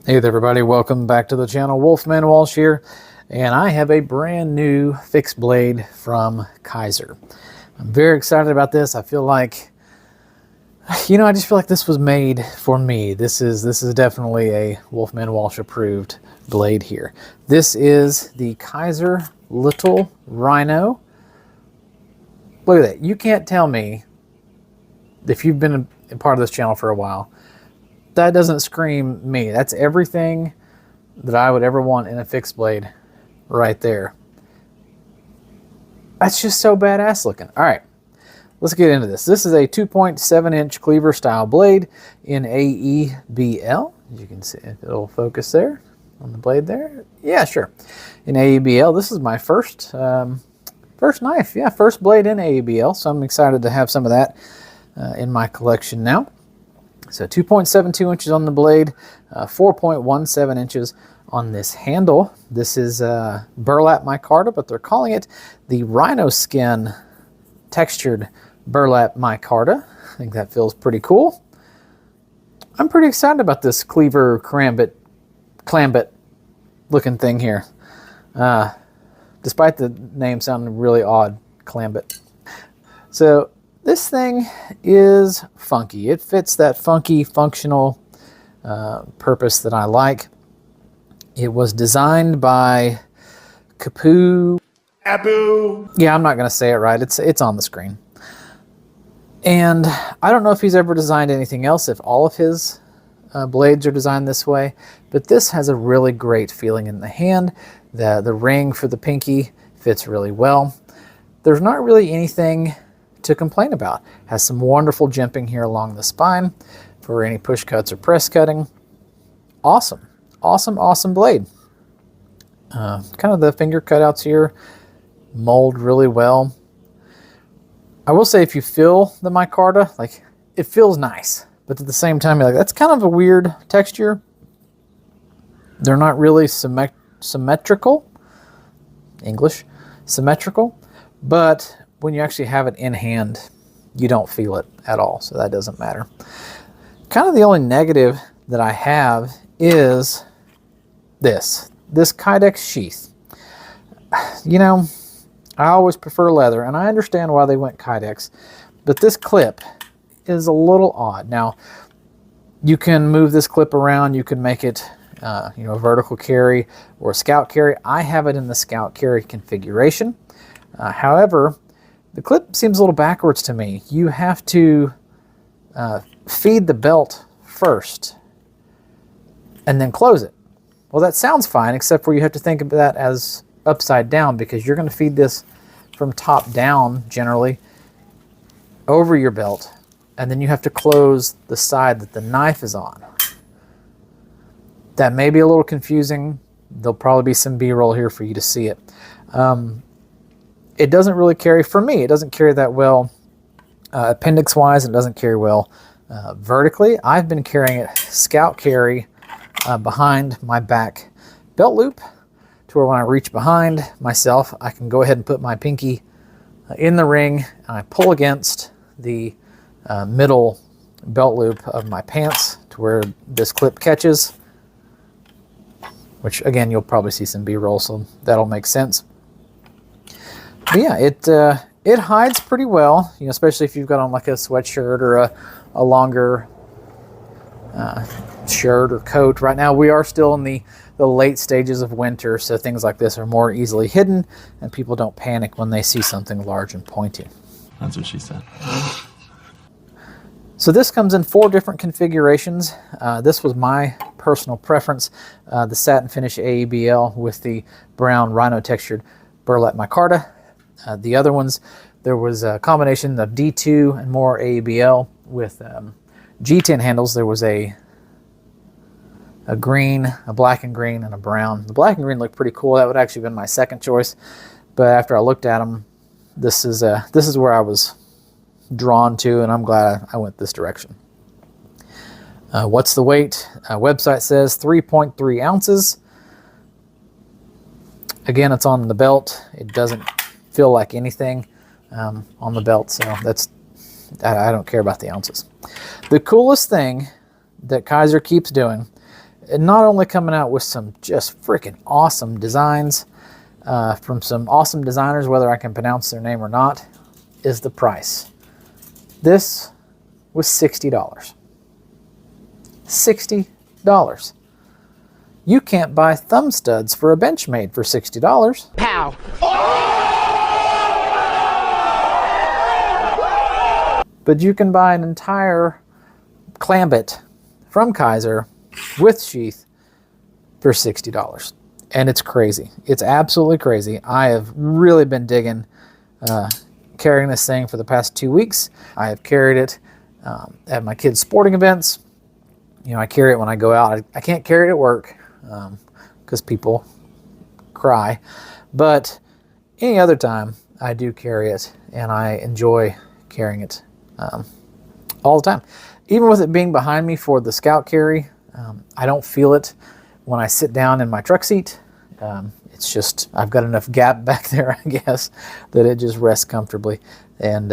Hey there everybody, welcome back to the channel. Wolfman Walsh here, and I have a brand new fixed blade from Kizer. I'm very excited about this. I feel like, I just feel like this was made for me. This is definitely a Wolfman Walsh approved blade here. This is the Kizer Little Rhino. Look at that. You can't tell me, if you've been a part of this channel for a while, that doesn't scream me. That's everything that I would ever want in a fixed blade right there. That's just so badass looking. All right, let's get into this. This is a 2.7 inch cleaver style blade in AEBL. As you can see, if it'll focus there on the blade there. Yeah, sure. In AEBL, this is my first knife. Yeah, first blade in AEBL. So I'm excited to have some of that in my collection now. So 2.72 inches on the blade, 4.17 inches on this handle. This is burlap micarta, but they're calling it the Rhino skin textured burlap micarta. I think that feels pretty cool. I'm pretty excited about this cleaver clambit looking thing here. Despite the name sounding really odd, clambit. So this thing is funky. It fits that funky functional purpose that I like. It was designed by Abu. Yeah, I'm not going to say it right. It's on the screen. And I don't know if he's ever designed anything else, if all of his blades are designed this way, but this has a really great feeling in the hand. The ring for the pinky fits really well. There's not really anything to complain about. Has some wonderful jimping here along the spine for any push cuts or press cutting. Awesome, awesome, awesome blade. Kind of the finger cutouts here mold really well. I will say, if you feel the micarta, like, it feels nice, but at the same time, you're like, that's kind of a weird texture. They're not really symmetrical, but when you actually have it in hand, you don't feel it at all, so that doesn't matter. Kind of the only negative that I have is this Kydex sheath. You know, I always prefer leather, and I understand why they went Kydex, but this clip is a little odd. Now, you can move this clip around, you can make it a vertical carry or a scout carry. I have it in the scout carry configuration. However, the clip seems a little backwards to me. You have to feed the belt first and then close it. Well, that sounds fine, except for you have to think of that as upside down, because you're going to feed this from top down, generally, over your belt, and then you have to close the side that the knife is on. That may be a little confusing. There'll probably be some B-roll here for you to see it. It doesn't really carry, for me, it doesn't carry that well appendix-wise. It doesn't carry well vertically. I've been carrying it scout carry behind my back belt loop, to where when I reach behind myself, I can go ahead and put my pinky in the ring, and I pull against the middle belt loop of my pants to where this clip catches, which, again, you'll probably see some B-roll, so that'll make sense. But yeah, it hides pretty well, especially if you've got on like a sweatshirt or a longer shirt or coat. Right now, we are still in the late stages of winter, so things like this are more easily hidden, and people don't panic when they see something large and pointy. That's what she said. So this comes in 4 different configurations. This was my personal preference, the satin finish AEBL with the brown Rhino textured burlap micarta. The other ones, there was a combination of D2 and more AEBL with G10 handles. There was a green, a black and green, and a brown. The black and green looked pretty cool. That would actually have been my second choice, but after I looked at them, this is where I was drawn to, and I'm glad I went this direction. What's the weight? Website says 3.3 ounces. Again, it's on the belt. It doesn't feel like anything on the belt, so I don't care about the ounces. The coolest thing that Kizer keeps doing and not only coming out with some just freaking awesome designs from some awesome designers, whether I can pronounce their name or not, is the price. This was $60. $60. You can't buy thumb studs for a Benchmade for $60. Pow! But you can buy an entire clambit from Kizer with sheath for $60. And it's crazy. It's absolutely crazy. I have really been digging carrying this thing for the past 2 weeks. I have carried it at my kids' sporting events. You know, I carry it when I go out. I can't carry it at work because people cry. But any other time, I do carry it, and I enjoy carrying it all the time. Even with it being behind me for the scout carry, I don't feel it when I sit down in my truck seat. It's just, I've got enough gap back there, I guess, that it just rests comfortably. And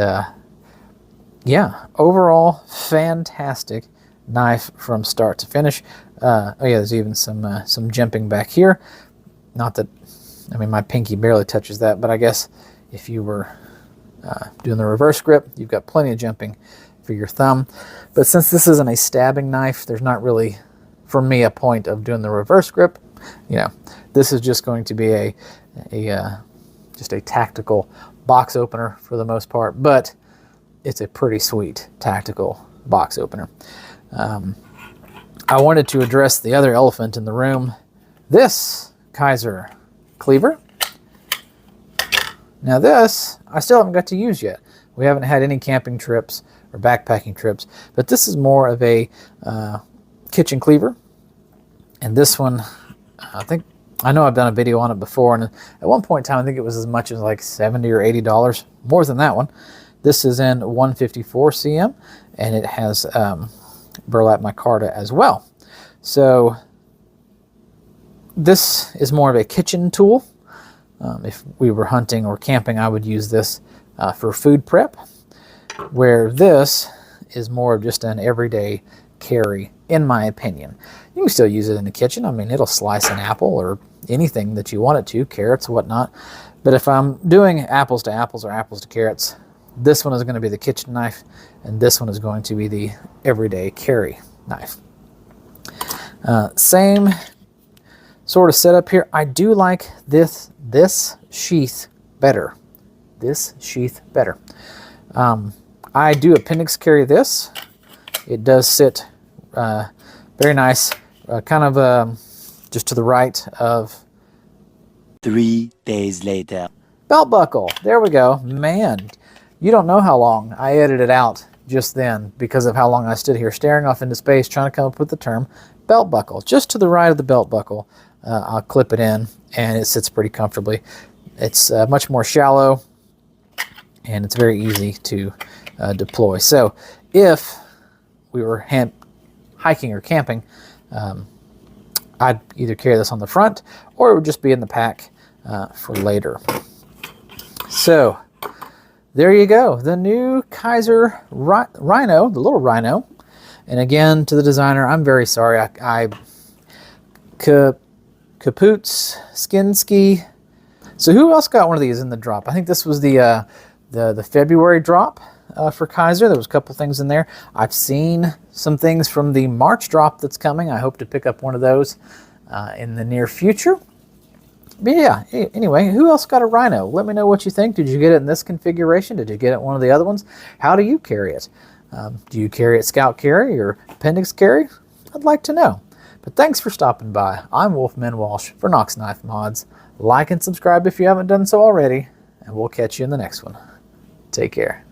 yeah, overall, fantastic knife from start to finish. Oh yeah, there's even some jimping back here. Not that, I mean, my pinky barely touches that, but I guess if you were doing the reverse grip, you've got plenty of jimping for your thumb. But since this isn't a stabbing knife, there's not really, for me, a point of doing the reverse grip. You know, this is just going to be just a tactical box opener for the most part, but it's a pretty sweet tactical box opener. I wanted to address the other elephant in the room, this Kizer cleaver. Now this, I still haven't got to use yet. We haven't had any camping trips or backpacking trips, but this is more of a kitchen cleaver. And this one, I know I've done a video on it before, and at one point in time, I think it was as much as like $70 or $80, more than that one. This is in 154 cm, and it has burlap micarta as well. So this is more of a kitchen tool. If we were hunting or camping, I would use this for food prep, where this is more of just an everyday carry, in my opinion. You can still use it in the kitchen. I mean, it'll slice an apple or anything that you want it to, carrots, whatnot. But if I'm doing apples to apples or apples to carrots, this one is going to be the kitchen knife, and this one is going to be the everyday carry knife. Same sort of setup here. I do like this sheath better. This sheath better. I do appendix carry this. It does sit very nice, kind of just to the right of 3 days later. belt buckle. There we go. Man, you don't know how long I edited out just then because of how long I stood here staring off into space trying to come up with the term belt buckle. Just to the right of the belt buckle, I'll clip it in, and it sits pretty comfortably. It's much more shallow, and it's very easy to deploy. So if we were hiking or camping, I'd either carry this on the front, or it would just be in the pack for later. So there you go, the new Kizer Rhino, the little Rhino. And again, to the designer, I'm very sorry. Kapoots, Skinski. So who else got one of these in the drop? I think this was the February drop for Kizer. There was a couple things in there. I've seen some things from the March drop that's coming. I hope to pick up one of those in the near future. But yeah, anyway, who else got a Rhino? Let me know what you think. Did you get it in this configuration? Did you get it one of the other ones? How do you carry it? Do you carry it scout carry or appendix carry? I'd like to know. But thanks for stopping by. I'm Wolfman Walsh for Knox Knife Mods. Like and subscribe if you haven't done so already, and we'll catch you in the next one. Take care.